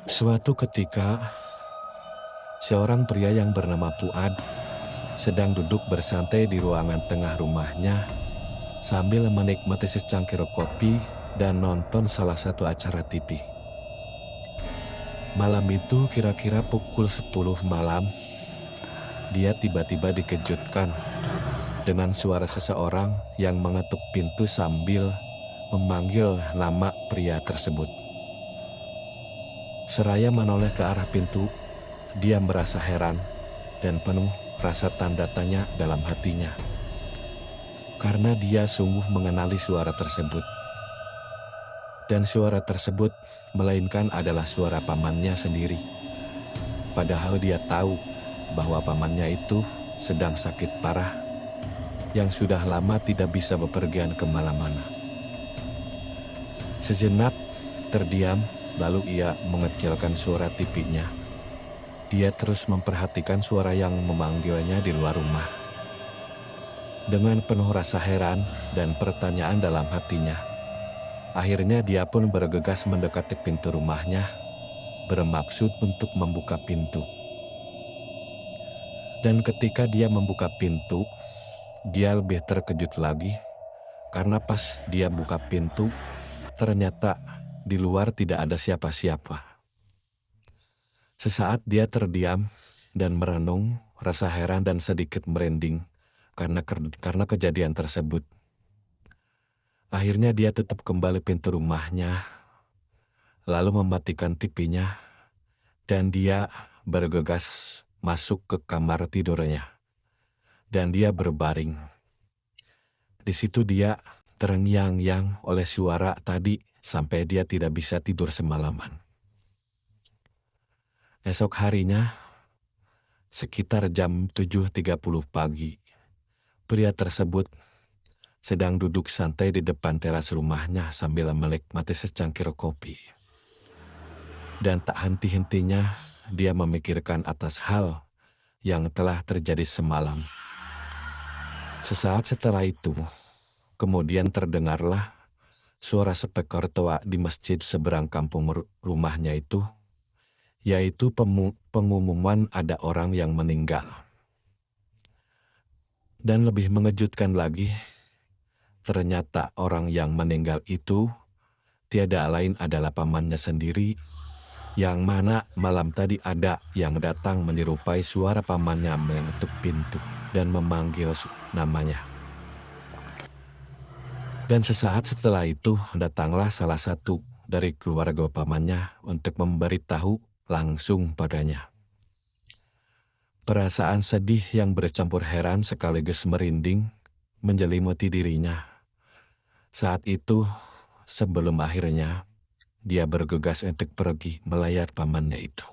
Suatu ketika, seorang pria yang bernama Puad sedang duduk bersantai di ruangan tengah rumahnya sambil menikmati secangkir kopi dan nonton salah satu acara TV. Malam itu kira-kira pukul 10 malam, dia tiba-tiba dikejutkan dengan suara seseorang yang mengetuk pintu sambil memanggil nama pria tersebut. Seraya menoleh ke arah pintu, dia merasa heran dan penuh rasa tanda tanya dalam hatinya. Karena dia sungguh mengenali suara tersebut. Dan suara tersebut melainkan adalah suara pamannya sendiri. Padahal dia tahu bahwa pamannya itu sedang sakit parah yang sudah lama tidak bisa bepergian kemana-mana. Sejenak terdiam, lalu ia mengecilkan suara TV-nya. Dia terus memperhatikan suara yang memanggilnya di luar rumah. Dengan penuh rasa heran dan pertanyaan dalam hatinya, akhirnya dia pun bergegas mendekati pintu rumahnya, bermaksud untuk membuka pintu. Dan ketika dia membuka pintu, dia lebih terkejut lagi, karena pas dia buka pintu, ternyata di luar tidak ada siapa-siapa. Sesaat dia terdiam dan merenung, rasa heran dan sedikit merinding karena kejadian tersebut. Akhirnya dia tutup kembali pintu rumahnya, lalu mematikan TV-nya, dan dia bergegas masuk ke kamar tidurnya. Dan dia berbaring. Di situ dia terngiang-ngiang oleh suara tadi sampai dia tidak bisa tidur semalaman. Esok harinya, sekitar jam 7.30 pagi, pria tersebut sedang duduk santai di depan teras rumahnya sambil menikmati secangkir kopi. Dan tak henti-hentinya dia memikirkan atas hal yang telah terjadi semalam. Sesaat setelah itu, kemudian terdengarlah suara spekor toa di masjid seberang kampung rumahnya itu, yaitu pengumuman ada orang yang meninggal. Dan lebih mengejutkan lagi, ternyata orang yang meninggal itu tiada lain adalah pamannya sendiri, yang mana malam tadi ada yang datang menyerupai suara pamannya mengetuk pintu dan memanggil namanya. Dan sesaat setelah itu datanglah salah satu dari keluarga pamannya untuk memberitahu langsung padanya. Perasaan sedih yang bercampur heran sekaligus merinding menjelimuti dirinya. Saat itu, sebelum akhirnya dia bergegas untuk pergi melayat pamannya itu.